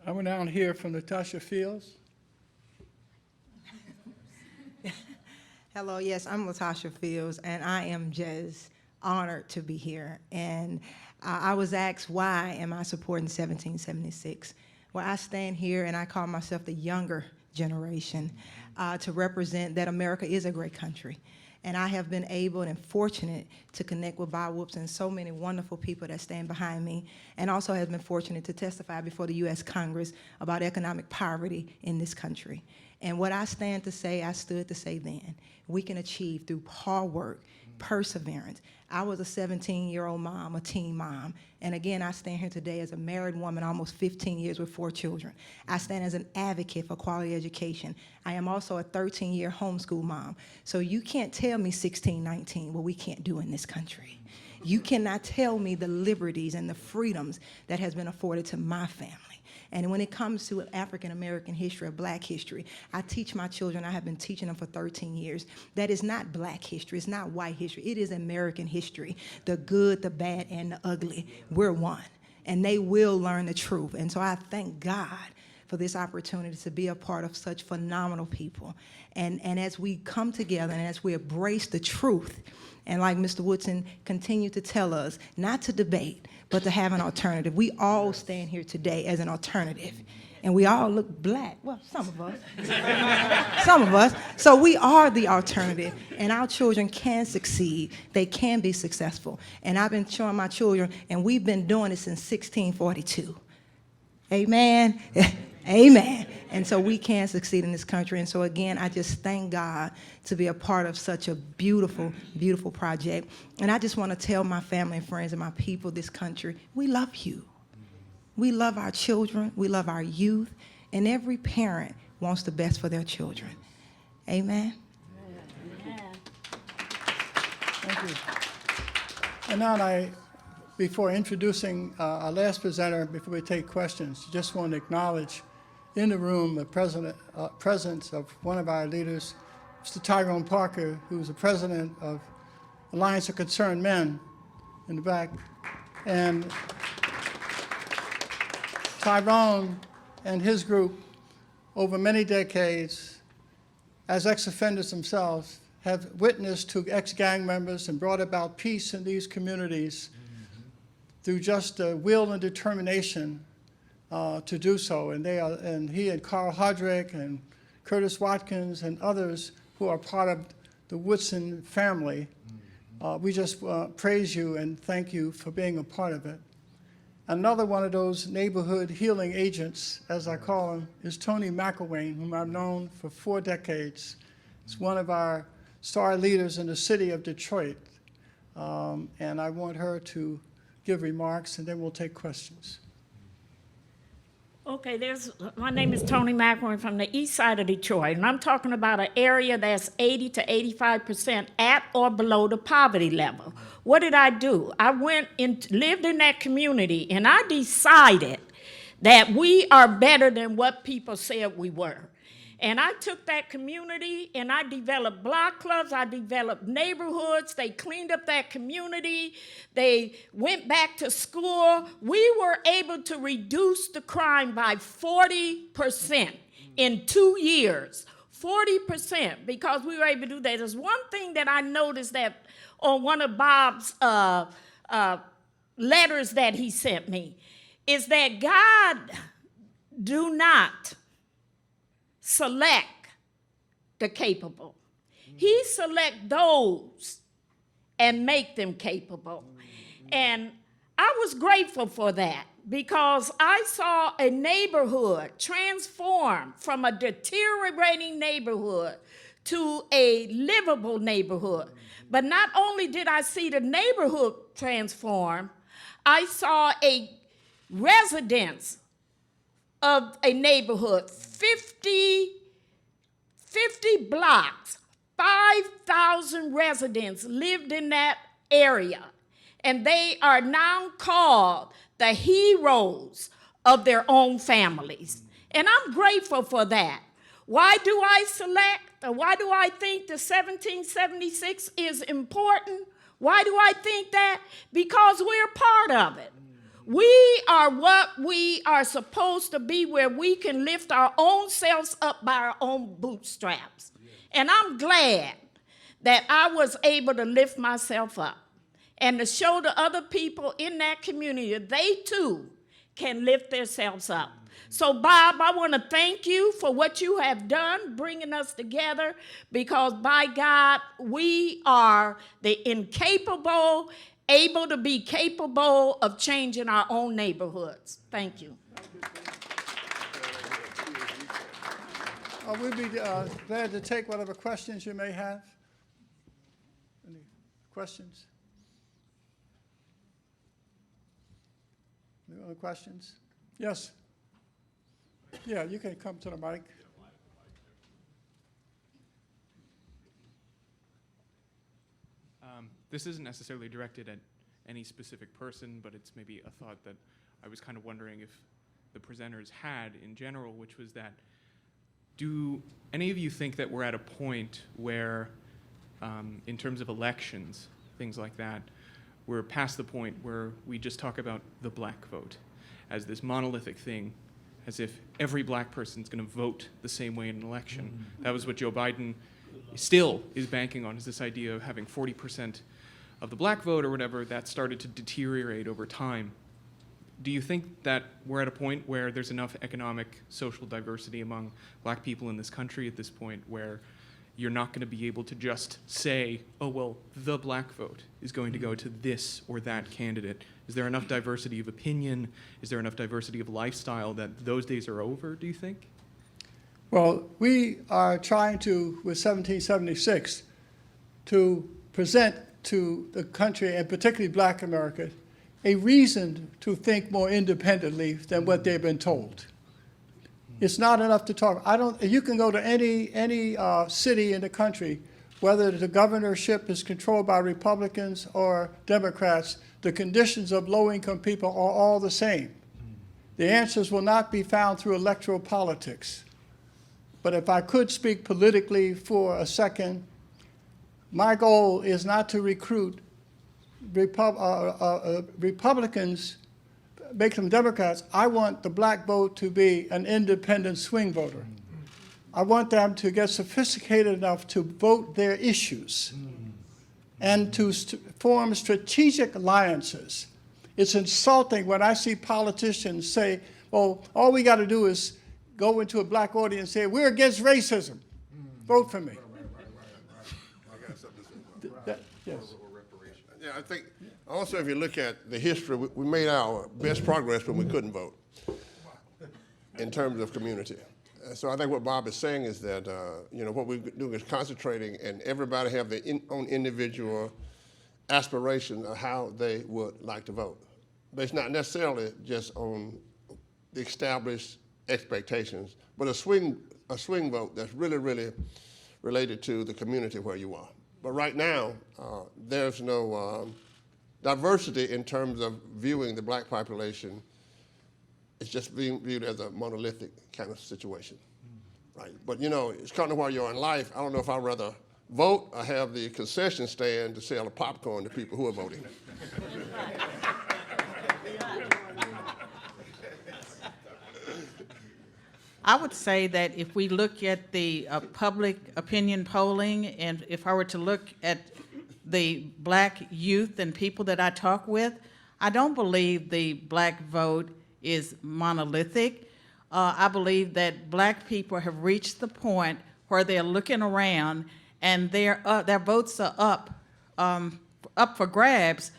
I went down here from Latasha Fields. Hello, yes, I'm Latasha Fields, and I am just honored to be here. And I was asked, why am I supporting 1776? Well, I stand here and I call myself the younger generation to represent that America is a great country. And I have been able and fortunate to connect with Bob Woodson and so many wonderful people that stand behind me, and also have been fortunate to testify before the U.S. Congress about economic poverty in this country. And what I stand to say, I stood to say then, we can achieve through hard work, perseverance. I was a 17-year-old mom, a teen mom, and again, I stand here today as a married woman, almost 15 years with 4 children. I stand as an advocate for quality education. I am also a 13-year homeschool mom. So you can't tell me 1619 what we can't do in this country. You cannot tell me the liberties and the freedoms that has been afforded to my family. And when it comes to African American history or Black history, I teach my children, I have been teaching them for 13 years, that is not Black history, it's not white history, it is American history. The good, the bad, and the ugly, we're one. And they will learn the truth. And so I thank God for this opportunity to be a part of such phenomenal people. And as we come together and as we embrace the truth, and like Mr. Woodson continued to tell us, not to debate, but to have an alternative. We all stand here today as an alternative. And we all look Black. Well, some of us. Some of us. So we are the alternative. And our children can succeed. They can be successful. And I've been showing my children, and we've been doing it since 1642. Amen. Amen. And so we can succeed in this country. And so again, I just thank God to be a part of such a beautiful, beautiful project. And I just want to tell my family and friends and my people, this country, we love you. We love our children. We love our youth. And every parent wants the best for their children. Amen. Thank you. And now before introducing our last presenter, before we take questions, just want to acknowledge in the room the presence of one of our leaders, Mr. Tyrone Parker, who's the president of Alliance of Concerned Men in the back. And Tyrone and his group, over many decades, as ex-offenders themselves, have witnessed to ex-gang members and brought about peace in these communities through just will and determination to do so. And he and Carl Hodrick and Curtis Watkins and others who are part of the Woodson family, we just praise you and thank you for being a part of it. Another one of those neighborhood healing agents, as I call him, is Toni MciLwain, whom I've known for 4 decades. He's one of our star leaders in the city of Detroit. And I want her to give remarks, and then we'll take questions. Okay, my name is Toni MciLwain from the east side of Detroit, and I'm talking about an area that's 80 to 85% at or below the poverty level. What did I do? I went and lived in that community, and I decided that we are better than what people said we were. And I took that community and I developed block clubs, I developed neighborhoods, they cleaned up that community, they went back to school. We were able to reduce the crime by 40% in 2 years. 40%, because we were able to do that. There's one thing that I noticed that on one of Bob's letters that he sent me, is that God do not select the capable. He select those and make them capable. And I was grateful for that because I saw a neighborhood transform from a deteriorating neighborhood to a livable neighborhood. But not only did I see the neighborhood transform, I saw a residence of a neighborhood, 50 blocks, 5,000 residents lived in that area. And they are now called the heroes of their own families. And I'm grateful for that. Why do I select, or why do I think the 1776 is important? Why do I think that? Because we're part of it. We are what we are supposed to be, where we can lift our own selves up by our own bootstraps. And I'm glad that I was able to lift myself up and to show the other people in that community that they too can lift themselves up. So, Bob, I want to thank you for what you have done, bringing us together, because, by God, we are the incapable, able to be capable of changing our own neighborhoods. Thank you. We'll be glad to take whatever questions you may have. Any questions? Any other questions? Yes. Yeah, you can come to the mic. This isn't necessarily directed at any specific person, but it's maybe a thought that I was kind of wondering if the presenters had in general, which was that, do any of you think that we're at a point where, in terms of elections, things like that, we're past the point where we just talk about the black vote as this monolithic thing, as if every black person's going to vote the same way in an election? That was what Joe Biden still is banking on, is this idea of having 40% of the black vote or whatever. That started to deteriorate over time. Do you think that we're at a point where there's enough economic, social diversity among black people in this country at this point where you're not going to be able to just say, oh, well, the black vote is going to go to this or that candidate? Is there enough diversity of opinion? Is there enough diversity of lifestyle that those days are over, do you think? Well, we are trying to, with 1776, to present to the country, and particularly black America, a reason to think more independently than what they've been told. It's not enough to talk. You can go to any city in the country, whether the governorship is controlled by Republicans or Democrats, the conditions of low-income people are all the same. The answers will not be found through electoral politics. But if I could speak politically for a second, my goal is not to recruit Republicans, make them Democrats. I want the black vote to be an independent swing voter. I want them to get sophisticated enough to vote their issues and to form strategic alliances. It's insulting when I see politicians say, well, all we got to do is go into a black audience and say, we're against racism. Vote for me. Yes. Yeah, I think also if you look at the history, we made our best progress when we couldn't vote in terms of community. So I think what Bob is saying is that, what we're doing is concentrating, and everybody have their own individual aspiration of how they would like to vote. But it's not necessarily just on the established expectations, but a swing vote that's really, really related to the community where you are. But right now, there's no diversity in terms of viewing the black population. It's just being viewed as a monolithic kind of situation, right? But it's kind of where you are in life. I don't know if I'd rather vote or have the concession stand to sell the popcorn to people who are voting. I would say that if we look at the public opinion polling, and if I were to look at the black youth and people that I talk with, I don't believe the black vote is monolithic. I believe that black people have reached the point where they're looking around and their votes are up for grabs.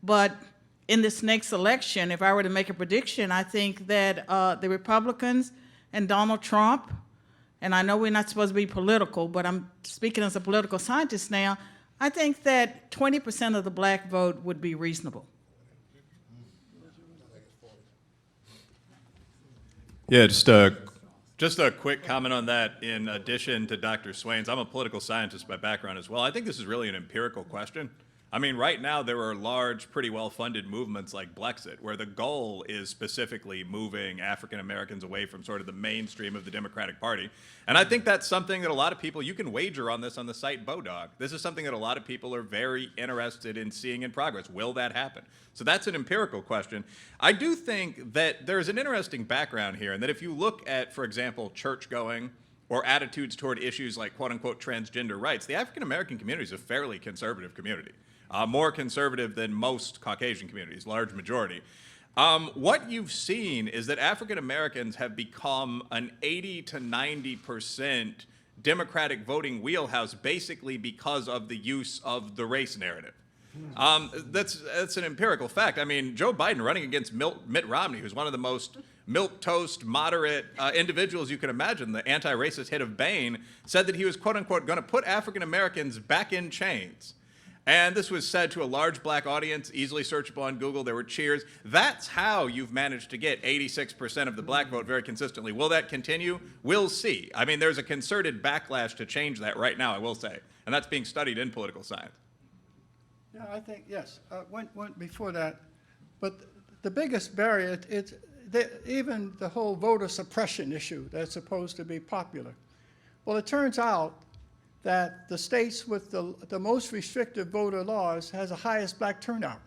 But in this next election, if I were to make a prediction, I think that the Republicans and Donald Trump, and I know we're not supposed to be political, but I'm speaking as a political scientist now, I think that 20% of the black vote would be reasonable. Yeah, just a quick comment on that in addition to Dr. Swain's. I'm a political scientist by background as well. I think this is really an empirical question. I mean, right now there are large, pretty well-funded movements like Blexit, where the goal is specifically moving African Americans away from sort of the mainstream of the Democratic Party. And I think that's something that a lot of people, you can wager on this on the site Bodog. This is something that a lot of people are very interested in seeing in progress. Will that happen? So that's an empirical question. I do think that there's an interesting background here, and that if you look at, for example, church-going, or attitudes toward issues like quote-unquote transgender rights, the African American community is a fairly conservative community. More conservative than most Caucasian communities, large majority. What you've seen is that African Americans have become an 80 to 90% Democratic voting wheelhouse basically because of the use of the race narrative. That's an empirical fact. I mean, Joe Biden running against Mitt Romney, who's one of the most milquetoast, moderate individuals you can imagine, the anti-racist hit of Bain, said that he was, quote-unquote, going to put African Americans back in chains. And this was said to a large black audience, easily searchable on Google. There were cheers. That's how you've managed to get 86% of the black vote very consistently. Will that continue? We'll see. I mean, there's a concerted backlash to change that right now, I will say. And that's being studied in political science. Yeah, I think, yes. Before that, but the biggest barrier, even the whole voter suppression issue that's supposed to be popular. Well, it turns out that the states with the most restrictive voter laws has the highest black turnout.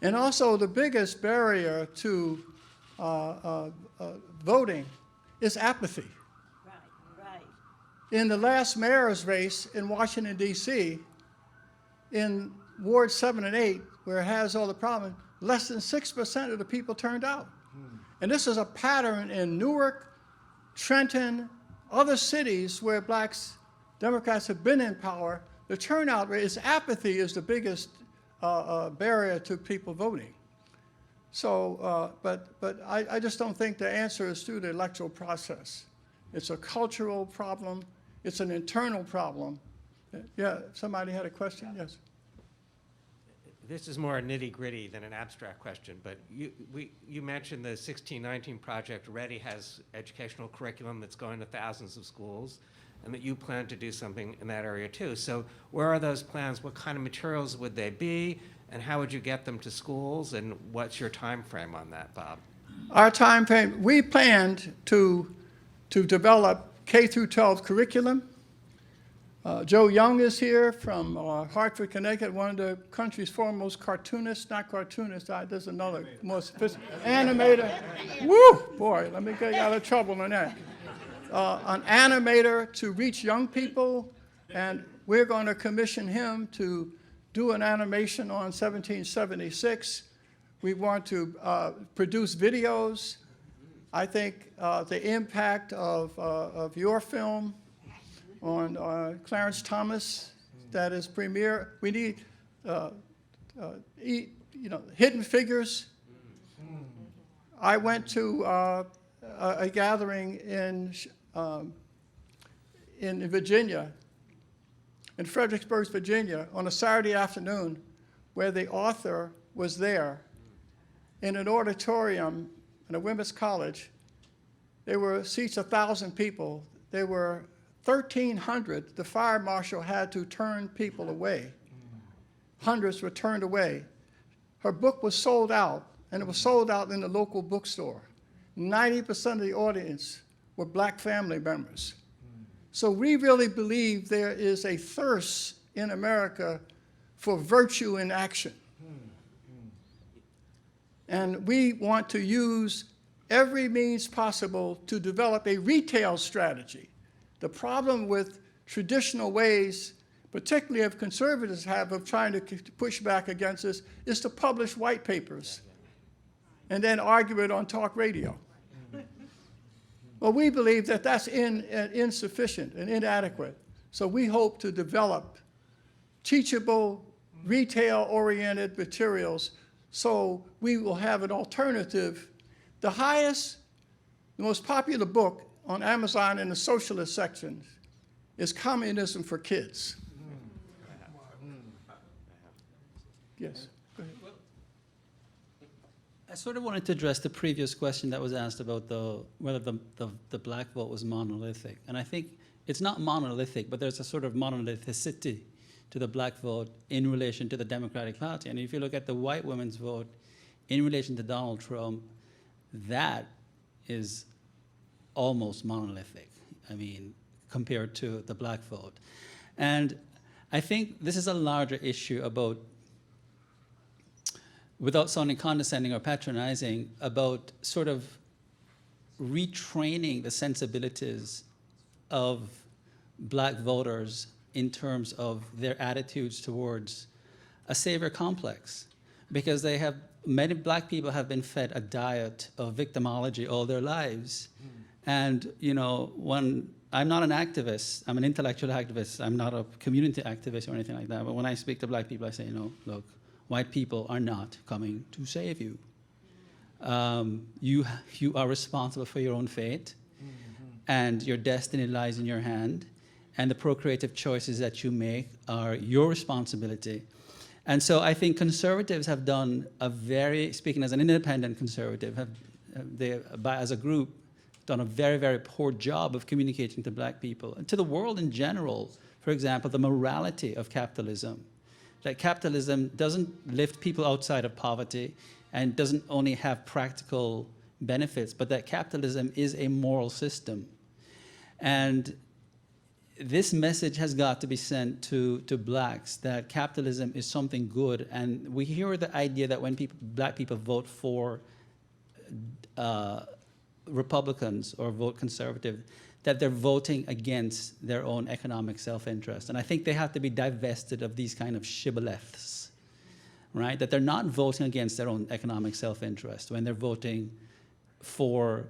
And also the biggest barrier to voting is apathy. Right. In the last mayor's race in Washington, D.C., in Ward 7 and 8, where it has all the problems, less than 6% of the people turned out. And this is a pattern in Newark, Trenton, other cities where Democrats have been in power. The turnout rate is apathy is the biggest barrier to people voting. So, but I just don't think the answer is through the electoral process. It's a cultural problem. It's an internal problem. Yeah, somebody had a question? Yes. This is more nitty-gritty than an abstract question, but you mentioned the 1619 project already has educational curriculum that's going to thousands of schools, and that you plan to do something in that area too. So where are those plans? What kind of materials would they be, and how would you get them to schools, and what's your time frame on that, Bob? Our time frame, we planned to develop K through 12 curriculum. Joe Young is here from Hartford, Connecticut, one of the country's foremost cartoonists, not cartoonist, there's another more sophisticated, animator. Woo, boy, let me get out of trouble on that. An animator to reach young people, and we're going to commission him to do an animation on 1776. We want to produce videos. I think the impact of your film on Clarence Thomas, that is premiere. We need, hidden figures. I went to a gathering in Virginia, in Fredericksburg, Virginia, on a Saturday afternoon, where the author was there in an auditorium in a women's college. There were seats 1,000 people. There were 1,300, the fire marshal had to turn people away. Hundreds were turned away. Her book was sold out, and it was sold out in the local bookstore. 90% of the audience were black family members. So we really believe there is a thirst in America for virtue in action. And we want to use every means possible to develop a retail strategy. The problem with traditional ways, particularly if conservatives have, of trying to push back against this, is to publish white papers and then argue it on talk radio. Well, we believe that that's insufficient and inadequate. So we hope to develop teachable, retail-oriented materials so we will have an alternative. The most popular book on Amazon in the socialist section is Communism for Kids. Yes, go ahead. I sort of wanted to address the previous question that was asked about whether the black vote was monolithic. And I think it's not monolithic, but there's a sort of monolithicity to the black vote in relation to the Democratic Party. And if you look at the white women's vote in relation to Donald Trump, that is almost monolithic, I mean, compared to the black vote. And I think this is a larger issue about, without sounding condescending or patronizing, about sort of retraining the sensibilities of black voters in terms of their attitudes towards a savior complex. Because many black people have been fed a diet of victimology all their lives. And, you know, I'm not an activist, I'm an intellectual activist, I'm not a community activist or anything like that, but when I speak to black people, I say, you know, look, white people are not coming to save you. You are responsible for your own fate, and your destiny lies in your hand, and the procreative choices that you make are your responsibility. And so I think conservatives have done speaking as an independent conservative, as a group, done a very, very poor job of communicating to black people and to the world in general. For example, the morality of capitalism. That capitalism doesn't lift people outside of poverty and doesn't only have practical benefits, but that capitalism is a moral system. And this message has got to be sent to blacks, that capitalism is something good. And we hear the idea that when black people vote for Republicans or vote conservative, that they're voting against their own economic self-interest. And I think they have to be divested of these kind of shibboleths, right? That they're not voting against their own economic self-interest when they're voting for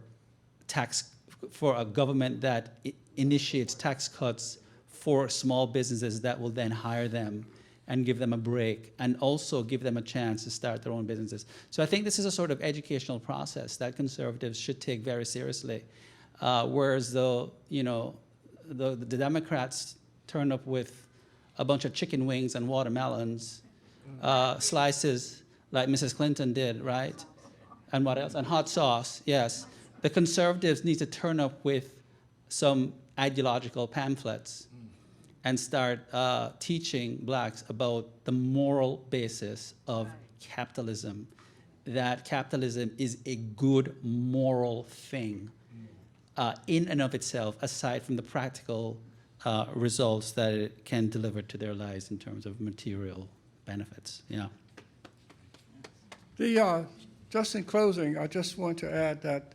a government that initiates tax cuts for small businesses that will then hire them and give them a break, and also give them a chance to start their own businesses. So I think this is a sort of educational process that conservatives should take very seriously. Whereas the Democrats turn up with a bunch of chicken wings and watermelons, slices like Mrs. Clinton did, right? And what else? And hot sauce, yes. The conservatives need to turn up with some ideological pamphlets and start teaching blacks about the moral basis of capitalism, that capitalism is a good moral thing in and of itself, aside from the practical results that it can deliver to their lives in terms of material benefits. Yeah. Just in closing, I just want to add that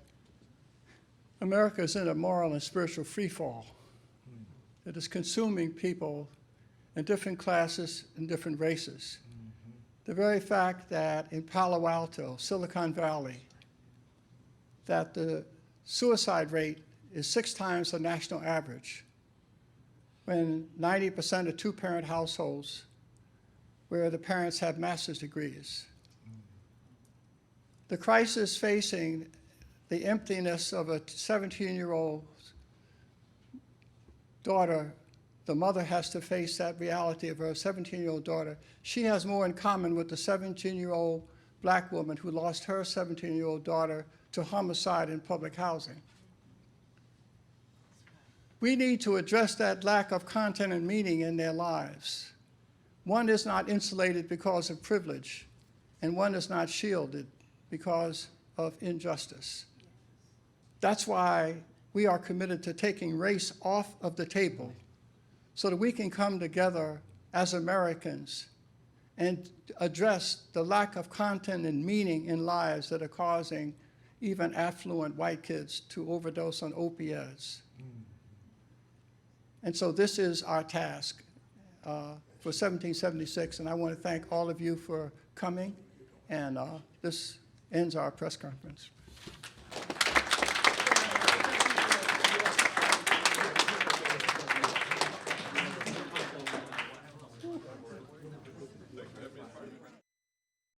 America is in a moral and spiritual freefall. It is consuming people in different classes and different races. The very fact that in Palo Alto, Silicon Valley, that the suicide rate is 6 times the national average, when 90% of two-parent households where the parents have master's degrees. The crisis facing the emptiness of a 17-year-old daughter, the mother has to face that reality of her 17-year-old daughter. She has more in common with the 17-year-old black woman who lost her 17-year-old daughter to homicide in public housing. We need to address that lack of content and meaning in their lives. One is not insulated because of privilege, and one is not shielded because of injustice. That's why we are committed to taking race off of the table so that we can come together as Americans and address the lack of content and meaning in lives that are causing even affluent white kids to overdose on opiates. And so this is our task for 1776, and I want to thank all of you for coming, and this ends our press conference.